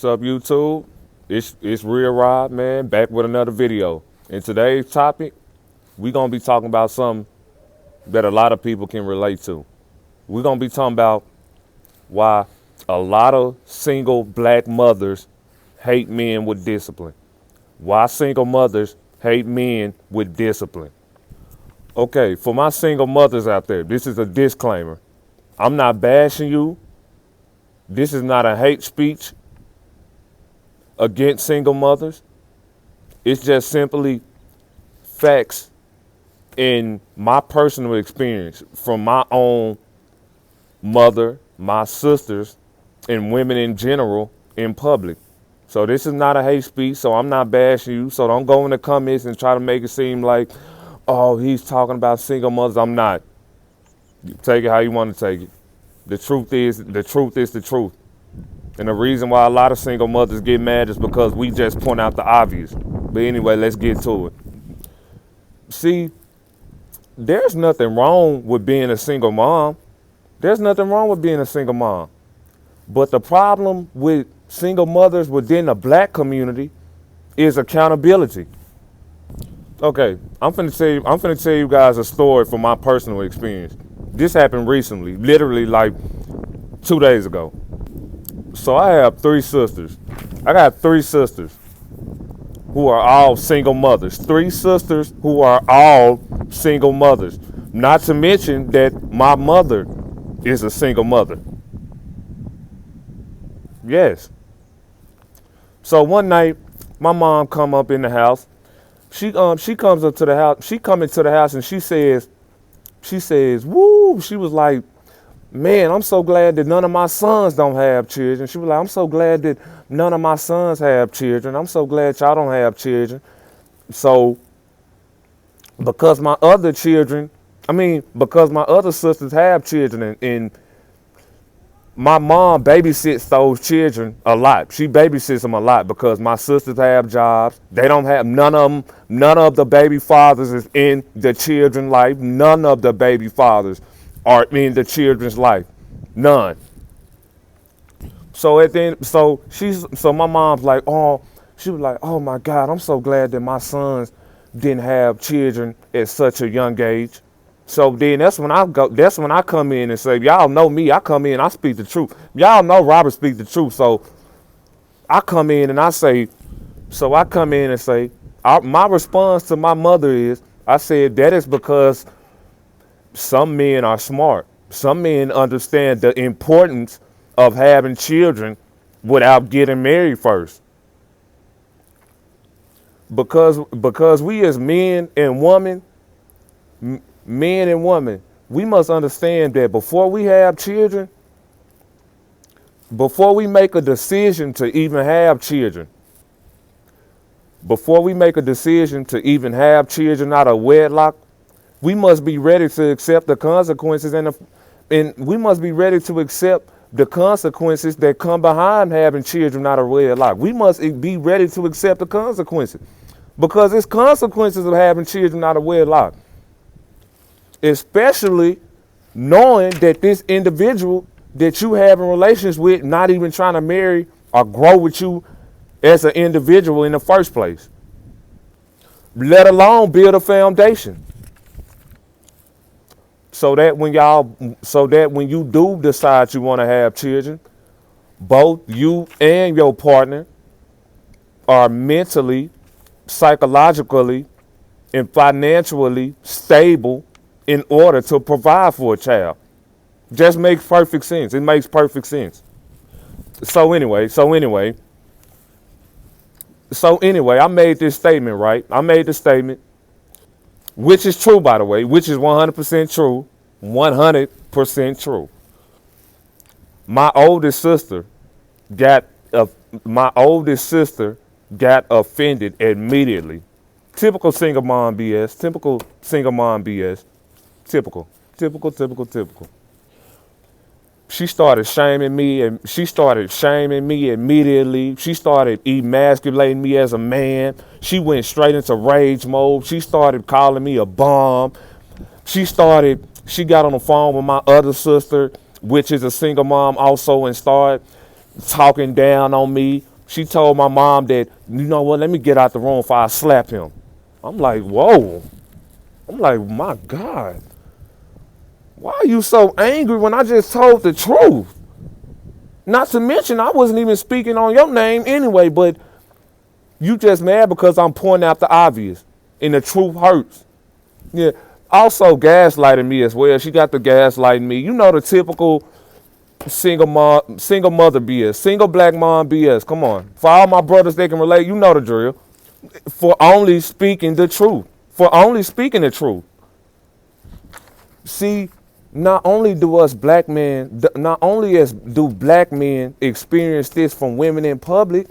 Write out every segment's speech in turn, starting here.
What's up, YouTube? It's Real Rob, man, back with another video. In today's topic, we're gonna be talking about something that a lot of people can relate to. We're gonna be talking about why a lot of single black mothers hate men with discipline. Why single mothers hate men with discipline. Okay, for my single mothers out there, this is a disclaimer. I'm not bashing you. This is not a hate speech against single mothers. It's just simply facts in my personal experience from my own mother, my sisters, and women in general in public. So this is not a hate speech, so I'm not bashing you. So don't go in the comments and try to make it seem like, oh, he's talking about single mothers. I'm not. You take it how you want to take it. The truth is the truth. And the reason why a lot of single mothers get mad is because we just point out the obvious. But anyway, let's get to it. See, there's nothing wrong with being a single mom. There's nothing wrong with being a single mom. But the problem with single mothers within the black community is accountability. Okay, I'm finna tell you guys a story from my personal experience. This happened recently, literally like 2 days ago. So I have three sisters. I got three sisters who are all single mothers. Three sisters who are all single mothers. Not to mention that my mother is a single mother. Yes. So one night, my mom come up in the house. She comes up to the house. She come into the house and she says, woo, she was like, man, I'm so glad that none of my sons don't have children. She was like, I'm so glad that none of my sons have children. I'm so glad y'all don't have children. So, because my other sisters have children and my mom babysits those children a lot. She babysits them a lot because my sisters have jobs. They don't have none of them. None of the baby fathers is in the children's life. None of the baby fathers are in the children's life. None. So my mom's like, she was like, oh my God, I'm so glad that my sons didn't have children at such a young age. So then that's when I come in and say, y'all know me, I come in, I speak the truth. Y'all know Robert speaks the truth. So I come in and say, my response to my mother is, I said, that is because some men are smart. Some men understand the importance of having children without getting married first. Because we as men and women, we must understand that before we have children, before we make a decision to even have children out of wedlock, we must be ready to accept the consequences and we must be ready to accept the consequences that come behind having children out of wedlock. We must be ready to accept the consequences because it's consequences of having children out of wedlock. Especially knowing that this individual that you have in relations with, not even trying to marry or grow with you as an individual in the first place, let alone build a foundation. So that when you do decide you want to have children, both you and your partner are mentally, psychologically, and financially stable in order to provide for a child. Just makes perfect sense. It makes perfect sense. So anyway, I made this statement, right? I made the statement, which is true, by the way, which is 100% true. 100% true. My oldest sister got offended immediately. Typical single mom BS. Typical. She started shaming me immediately. She started emasculating me as a man. She went straight into rage mode. She started calling me a bum. She got on the phone with my other sister, which is a single mom also, and started talking down on me, She told my mom that, you know what, let me get out the room before I slap him. I'm like, whoa. I'm like, my God. Why are you so angry when I just told the truth? Not to mention, I wasn't even speaking on your name anyway, but you just mad because I'm pointing out the obvious. And the truth hurts. Yeah. Also gaslighting me as well. She got the gaslighting me. You know the typical single mother BS, single black mom BS. Come on. For all my brothers that can relate, you know the drill. For only speaking the truth. For only speaking the truth. See, not only do black men experience this from women in public,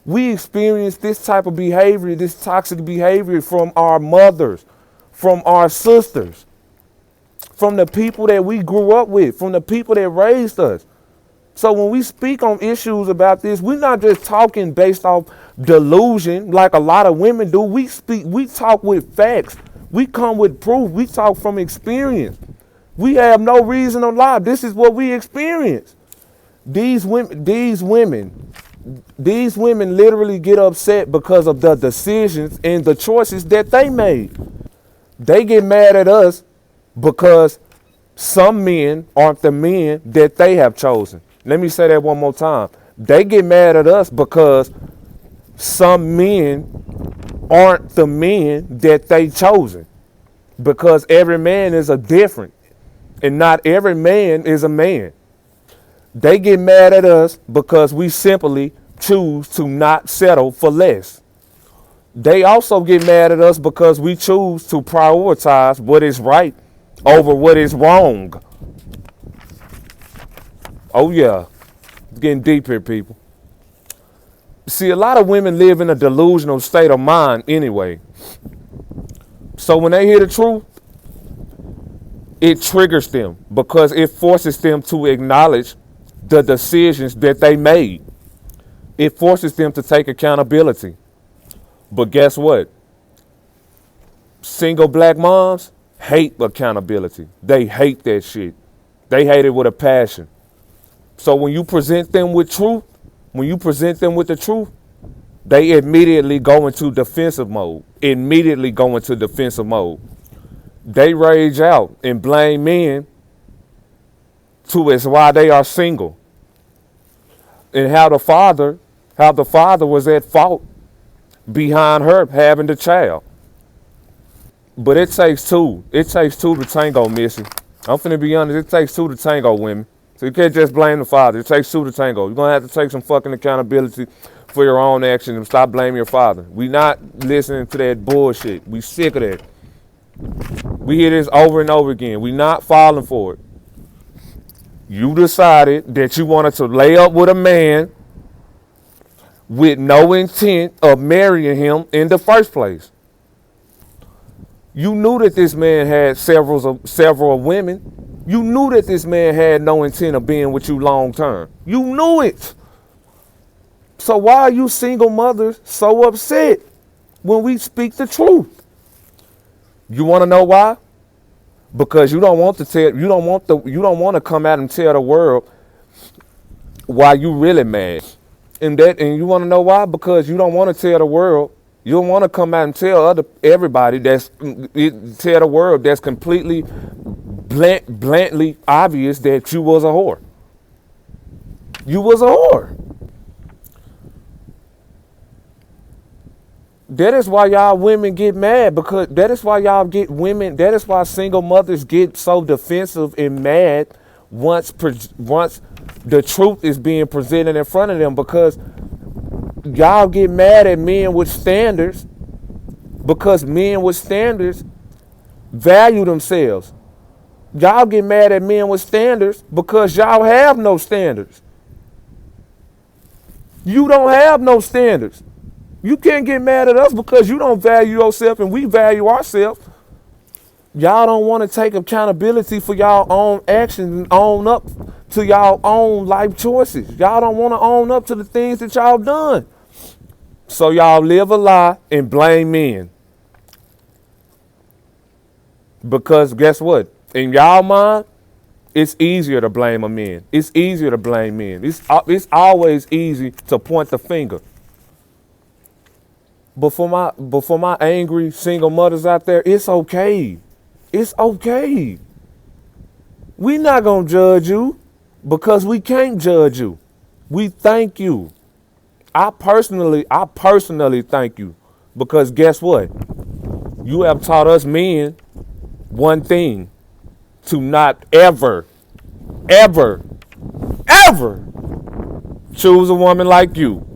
we experience this type of behavior, this toxic behavior from our mothers, from our sisters, from the people that we grew up with, from the people that raised us. So when we speak on issues about this, we're not just talking based off delusion like a lot of women do. We talk with facts. We come with proof. We talk from experience. We have no reason to lie. This is what we experience. These women literally get upset because of the decisions and the choices that they made. They get mad at us because some men aren't the men that they have chosen. Let me say that one more time. They get mad at us because some men aren't the men that they chosen. Because every man is a different, and not every man is a man. They get mad at us because we simply choose to not settle for less. They also get mad at us because we choose to prioritize what is right over what is wrong. Oh yeah, it's getting deep here, people. See, a lot of women live in a delusional state of mind anyway. So when they hear the truth, it triggers them because it forces them to acknowledge the decisions that they made. It forces them to take accountability. But guess what? Single black moms hate accountability. They hate that shit. They hate it with a passion. So when you present them with truth, when you present them with the truth, they immediately go into defensive mode. Immediately go into defensive mode. They rage out and blame men to as why they are single. And how the father was at fault behind her having the child. But it takes two. It takes two to tango, Missy. I'm finna be honest, it takes two to tango, women. So you can't just blame the father. It takes two to tango. You're gonna have to take some fucking accountability for your own actions and stop blaming your father. We not listening to that bullshit. We sick of that. We hear this over and over again. We not falling for it. You decided that you wanted to lay up with a man with no intent of marrying him in the first place. You knew that this man had several women. You knew that this man had no intent of being with you long term. You knew it. So why are you single mothers so upset when we speak the truth? You want to know why? Because you don't want to come out and tell the world why you really mad. And you want to know why? Because you don't want to tell the world. You don't want to come out and tell everybody tell the world that's completely blatantly obvious that you was a whore. You was a whore. That is why y'all women get mad, because that is why single mothers get so defensive and mad once the truth is being presented in front of them, because y'all get mad at men with standards because men with standards value themselves. Y'all get mad at men with standards because y'all have no standards. You don't have no standards. You can't get mad at us because you don't value yourself and we value ourselves. Y'all don't want to take accountability for y'all own actions and own up to y'all own life choices. Y'all don't want to own up to the things that y'all done. So y'all live a lie and blame men. Because guess what? In y'all mind, It's easier to blame a man. It's easier to blame men. It's always easy to point the finger. But for my angry single mothers out there, it's okay. It's okay. We not gonna judge you because we can't judge you. We thank you. I personally thank you because guess what? You have taught us men one thing: to not ever, ever, ever choose a woman like you.